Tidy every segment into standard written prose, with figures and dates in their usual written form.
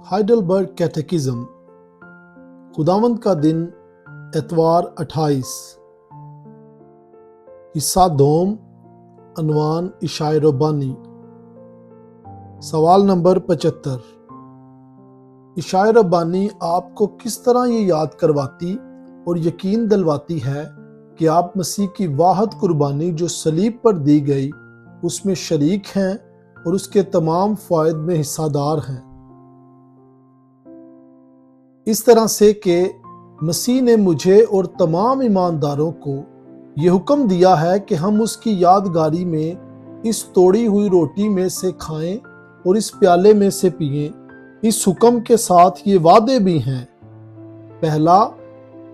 Heidelberg कैटेकिज्म, खुदावंद का दिन, एतवार 28, हिस्सा दोम, अनवान इशाए रब्बानी। सवाल नंबर 75। इशाए रब्बानी आपको किस तरह ये याद करवाती और यकीन दिलवाती है कि आप मसीह की वाहिद कुर्बानी जो सलीब पर दी गई उसमें शरीक हैं और उसके तमाम फ़ायद में हिस्सादार हैं। इस तरह से कि मसीह ने मुझे और तमाम ईमानदारों को ये हुक्म दिया है कि हम उसकी यादगारी में इस तोड़ी हुई रोटी में से खाएं और इस प्याले में से पिएं। इस हुक्म के साथ ये वादे भी हैं। पहला,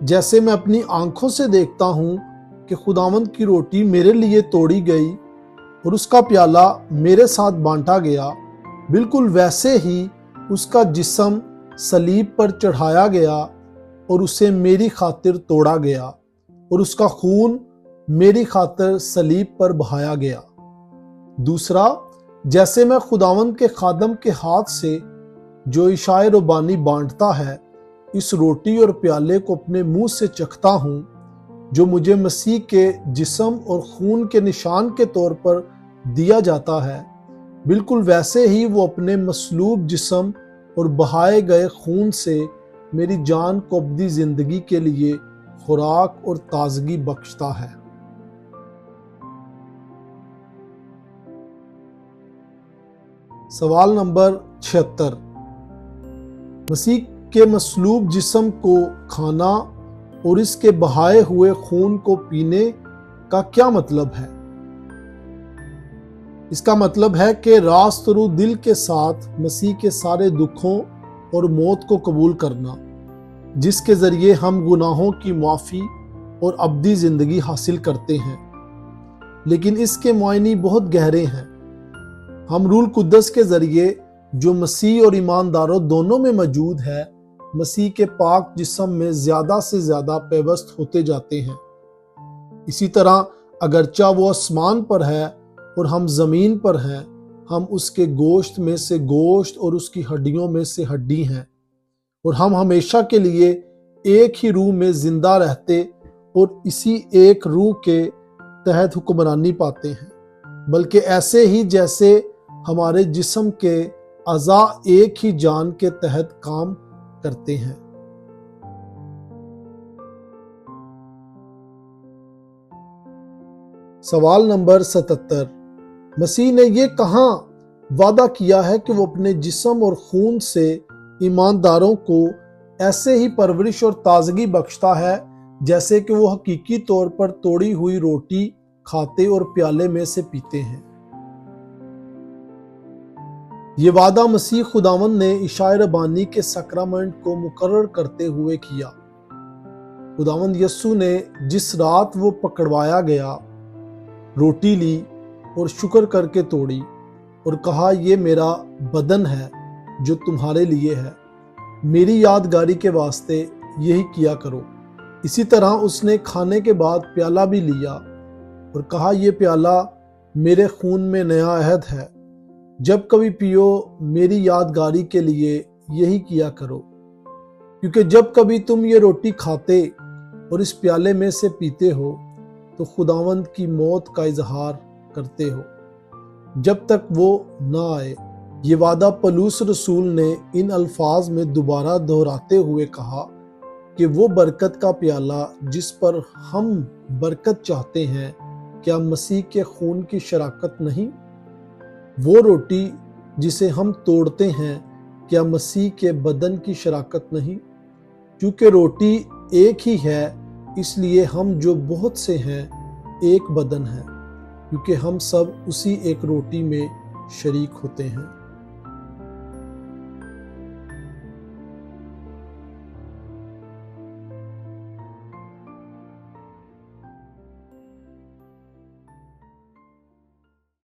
जैसे मैं अपनी आंखों से देखता हूँ कि खुदावंद की रोटी मेरे लिए तोड़ी गई और उसका प्याला मेरे साथ बांटा गया, बिल्कुल वैसे ही उसका जिस्म सलीब पर चढ़ाया गया और उसे मेरी खातिर तोड़ा गया और उसका खून मेरी खातिर सलीब पर बहाया गया। दूसरा, जैसे मैं खुदावंद के खादम के हाथ से जो इशाए रब्बानी बांटता है इस रोटी और प्याले को अपने मुंह से चखता हूँ, जो मुझे मसीह के जिस्म और खून के निशान के तौर पर दिया जाता है, बिल्कुल वैसे ही वो अपने मसलूब जिस्म और बहाए गए खून से मेरी जान को अबदी जिंदगी के लिए खुराक और ताजगी बख्शता है। सवाल नंबर 76। मसीह के मसलूब जिस्म को खाना और इसके बहाए हुए खून को पीने का क्या मतलब है? इसका मतलब है कि रास्तरू दिल के साथ मसीह के सारे दुखों और मौत को कबूल करना, जिसके ज़रिए हम गुनाहों की माफ़ी और अबदी ज़िंदगी हासिल करते हैं। लेकिन इसके मायने बहुत गहरे हैं। हम रूल कुद्दस के ज़रिए जो मसीह और ईमानदारों दोनों में मौजूद है, मसीह के पाक जिस्म में ज़्यादा से ज़्यादा पेवस्त होते जाते हैं। इसी तरह अगरचा वो आसमान पर है और हम ज़मीन पर हैं, हम उसके गोश्त में से गोश्त और उसकी हड्डियों में से हड्डी हैं, और हम हमेशा के लिए एक ही रूह में ज़िंदा रहते और इसी एक रूह के तहत हुक्मरानी पाते हैं। बल्कि ऐसे ही जैसे हमारे जिस्म के अज़ा एक ही जान के तहत काम करते हैं। सवाल नंबर 77। मसीह ने ये कहाँ वादा किया है कि वो अपने जिस्म और खून से ईमानदारों को ऐसे ही परवरिश और ताजगी बख्शता है जैसे कि वो हकीकी तौर पर तोड़ी हुई रोटी खाते और प्याले में से पीते हैं। ये वादा मसीह खुदावंद ने इशाए रब्बानी के सक्रामेंट को मुकर्रर करते हुए किया। खुदावंद यस्सु ने जिस रात वो पकड़वाया गया, रोटी ली और शुक्र करके तोड़ी और कहा, ये मेरा बदन है जो तुम्हारे लिए है, मेरी यादगारी के वास्ते यही किया करो। इसी तरह उसने खाने के बाद प्याला भी लिया और कहा, ये प्याला मेरे खून में नया अहद है, जब कभी पियो मेरी यादगारी के लिए यही किया करो। क्योंकि जब कभी तुम ये रोटी खाते और इस प्याले में से पीते हो तो खुदावंद की मौत का इजहार करते हो जब तक वो ना आए। ये वादा पौलुस रसूल ने इन अल्फाज में दोबारा दोहराते हुए कहा कि वो बरकत का प्याला जिस पर हम बरकत चाहते हैं, क्या मसीह के खून की शराकत नहीं? वो रोटी जिसे हम तोड़ते हैं, क्या मसीह के बदन की शराकत नहीं? क्योंकि रोटी एक ही है, इसलिए हम जो बहुत से हैं एक बदन हैं, क्योंकि हम सब उसी एक रोटी में शरीक होते हैं।